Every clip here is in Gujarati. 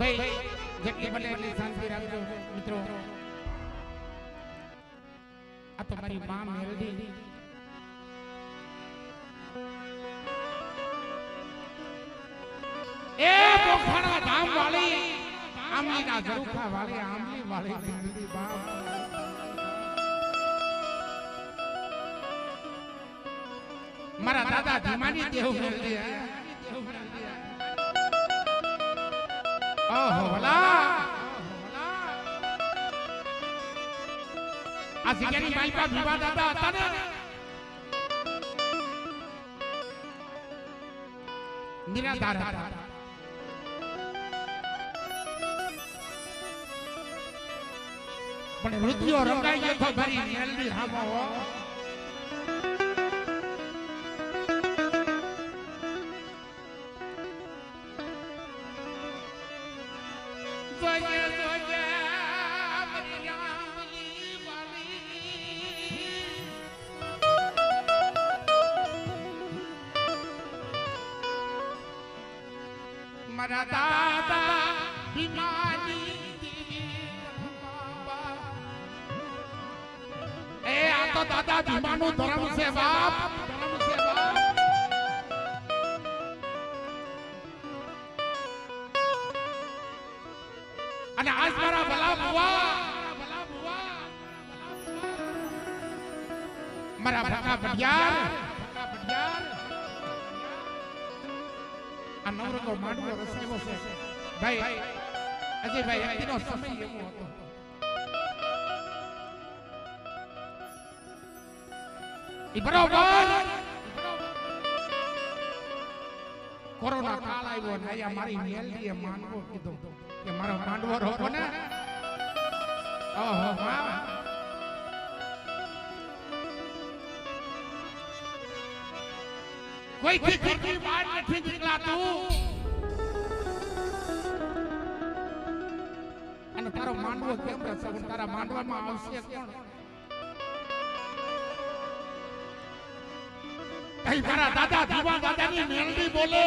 ભાઈ જેટલી બને એટલી શાંતિ રાખજો મિત્રો. આ તો મારી માં મેલડી એ પોખણા ધામ વાળી આમલીના ઝરૂખા વાળી આમલી વાળી મેલડી બાપ. મારા દાદા ધીમાની દેવ મેલડી ઓહો ભલા આ જગ્યાની માલપા વિવાદ હતા ને નિરાધાર હતા. પણ રુધિયો રંગાઈ ગયો તો ભરી મેલડી હામો મારા દાદા ભીમાની એ આ તો દાદા ભીમાનું ધર્મ છે બાપ. અને આજ મારા ભલા બુવા મારા ભકા ભડિયાર આ નવરંગો માંડવો રસાયો છે ભાઈ અજયભાઈ આજનો સમય એવો હતો. ઈ બરોબર કોરોના કાળ આવ્યો ને આયા મારી મેલડીએ માંડવો કીધો કે મારો માંડવો રોકો ને. ઓહો વાહ કોઈ થી બહાર નથી નીકળાતું અને તારો માંડવો કેમ રહેશે? તારા માંડવામાં આવશે કોણ? કઈ મારા દાદા ધીવા દાદાની મેલડી બોલે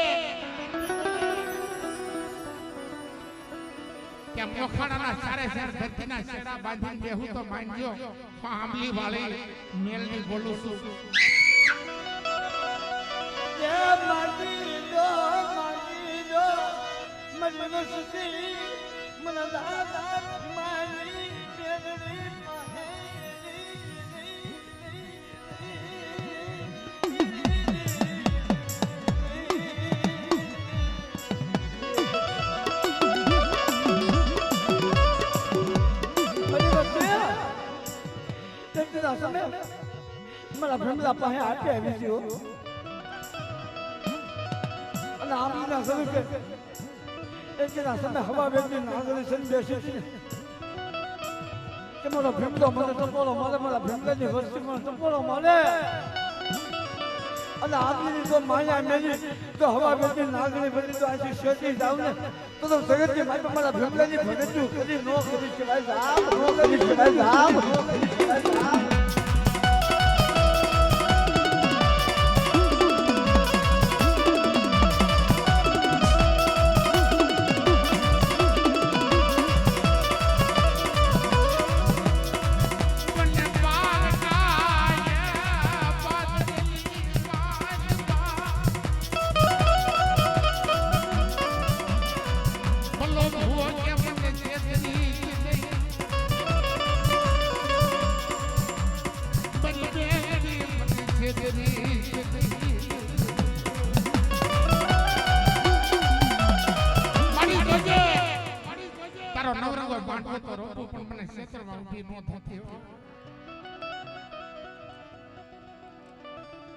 કે મોખાડાના ચારે ચાર ધરતીના શેડા બાંધીને બેહું તો માનજો આમલી વાળી મેલડી બોલું છું. मला भ्रमला पाहे आटे આવી છે અને આમના સવે એકના સમય હવા વેગની નાગરી સન બેસી છે કે મારો ભ્રમલો મને ટપોળો મારે મારા ભ્રમલાની વસ્તી મને ટપોળો મારે અને આદમી તો માયા મેલી તો હવા વેગની નાગરી બની તો આજી શેતી જાવ ને તો જગતની મારા ભ્રમલાની ભગતું કદી નો કરી છે ભાઈ જાવ નો કરી છે ભાઈ જાવ નો કરી છે ભાઈ જાવ.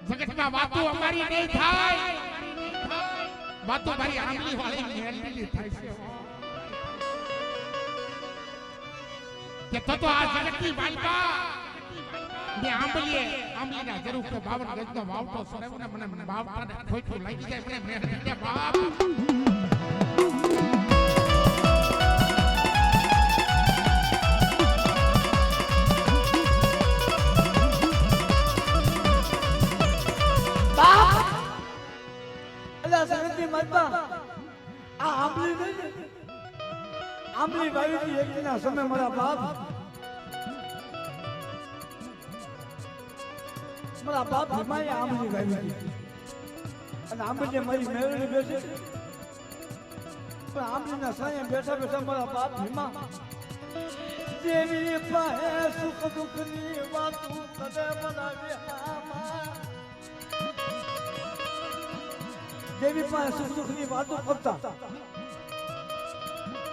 જગતમાં વાતો અમારી નહીં થાય, વાતો મારી આમલી વાળી મેલડી થાય છે કે તો આ જગતની માલિકા ને આમલીના જરૂર કે 52 ગજનો વાવટો સરેવ ને મને વાવટાને ખોટું લાગી જાય મને મેલડી બાપ. આંબલી વાવી એકના સમય મારા બાપ ભીમાએ આંબલી વાવી અને આંબલી મારી મેળવી બેસી પણ આંબલીના સાયા બેઠા બેઠા મારા બાપ ભીમા દેવી પાસે સુખ દુઃખની વાતો કરે બનાવી દેવી પાસે સુખ દુઃખની વાતો કરતા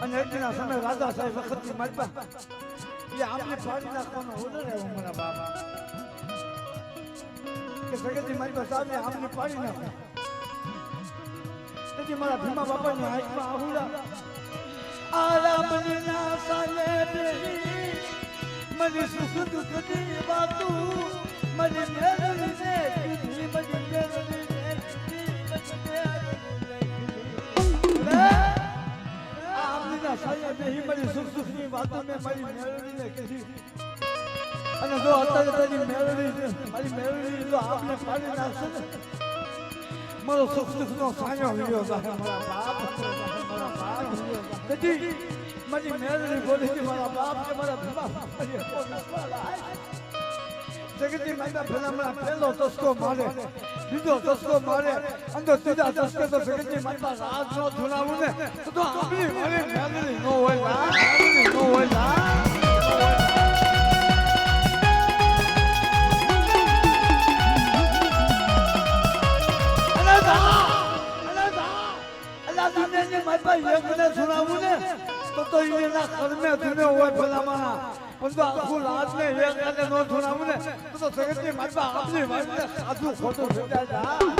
અને એકના સમય રાજા સાહેબ વખતની માલપા એ આંબલી ફાડી નાખવાનો ઓર્ડર આવ્યો મારા બાપ કે જગતની માલપા સાહેબ આંબલી ફાડી નાખો તેથી મારા ભીમા બાપાની હાથમાં આહુડા આરામના સાલે મને સુખ દુઃખની વાતો મને મેળવીને કીધી મને મેળવીને આમના સાલે બેહી મને સુખ દુઃખની વાતો મેં મારી મેળવીને કીધી અને જો અત્યારે તારી મારી મેળવી તો આપને પાડી નાખશે ને મારો સુખ દુઃખનો સાયો વિડિયો છે મારા બાપ તેથી મારી મેળવી બોલી મારા બાપ કે મારા ભીમા જગતની માતા ભલામણા પહેલો તસ્કો મારે બીજો તસ્કો મારે અંદર ત્રીજા તસ્કે તો જગતની માતા રાજ નો ધુલાવું ને તો આપણી મારી મેળવી ન હોય ન હોય સુનાવું ને તો એના કર્મે ધુને હોય ભલામણા પણ તો આખું લાજ ને એક કાલે નો સુનાવું ને તો જગતની માતા આપણી વાતને સાચું ખોટું ભેજા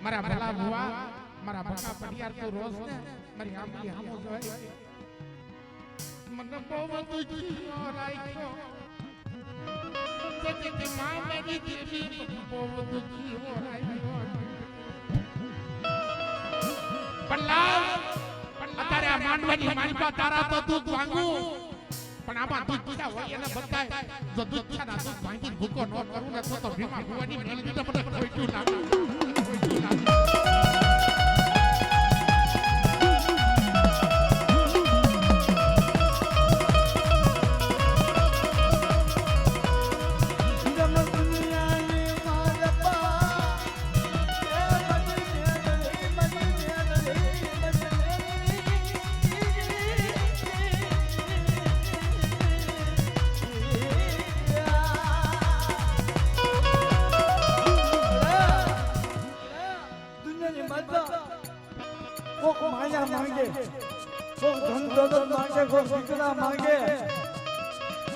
મારા ભલા ભુવા મારા ભકા પટિયાર તો રોજ ને મારી આંબલી હામો જોય મને બહુ દુખી રાખ્યો કે માં મેરી દેવી બહુ દુખી રાખ્યો પલ્લા અત્યારે આ માંડવાની માલપા તારા તો દૂધ માંગુ પણ આમાં દુખ્યા હોય એને બતાય જો દુખ્યા ના દૂધ માંગી ભૂકો ન કરું ને તો ભીમા ભુવાની મેલડી તો મને ખોટ્યું ના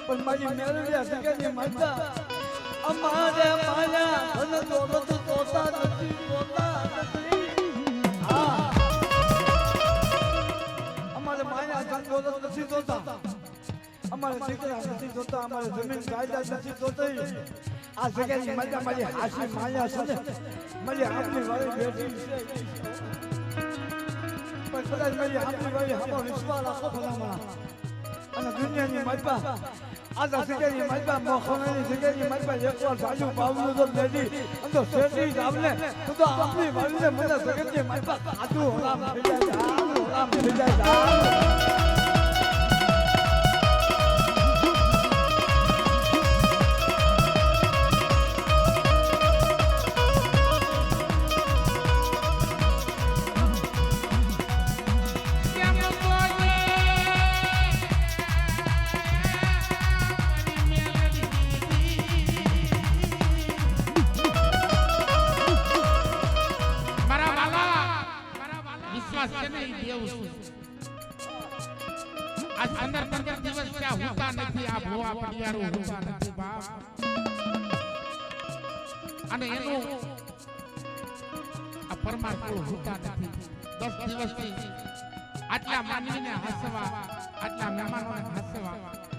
પણ મારી મેળવી સગની માતા અમારે માયા ધન દોલત તોતા નથી હા અમારે માયા ધન દોલત નથી તોતા અમારે દીકરા નથી તોતા અમારે જમીન કાયદા નથી તોતી આ સગની માતા મારી હાસી માયા છે ને મારી આપની વાળી બેઠી છે પણ કદાચ મારી આપની વાળી હમો વિશ્વાસ રાખો ભલામણા અને દુનિયાની માલપા આ જગ્યાની માલપા મોખવાની જગ્યાની માલપા એકવાર સાજુ પાવલું તો લેડી અને શેઠી જાવને તો આપણી વાળીને મને જગતની માલપા આદુ હરામ થઈ જાય આજ 15 દિવસ ત્યાં હોતા નથી આ ભુવા પડિયારો હોતા નથી બાપ અને એનું આ પરમાર કુળ હોતા નથી 10 દિવસથી આટલા માનવીને હસવા આટલા મહેમાનોને હસવા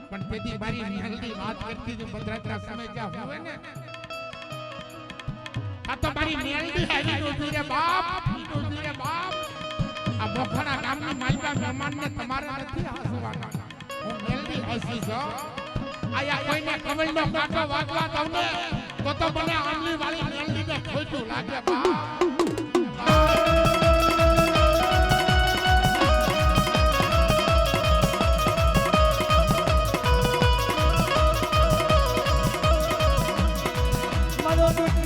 પણ તેથી મારી નિહાલની વાત કરતી હતી ભદ્રાત્રા સમય જ્યાં હોય ને આ તો મારી નિહાલની આવી દોધી રે બાપ આ મોખણા ગામની માલવા મહેમાનને તમારે નથી હસવાના હું નિહાલની હસી છું આયા કોઈને કમળનો કાંટો વાગવા તમને તો મને આમલી વાળી નિહાલનીને ખોટું લાગે બાપ મારો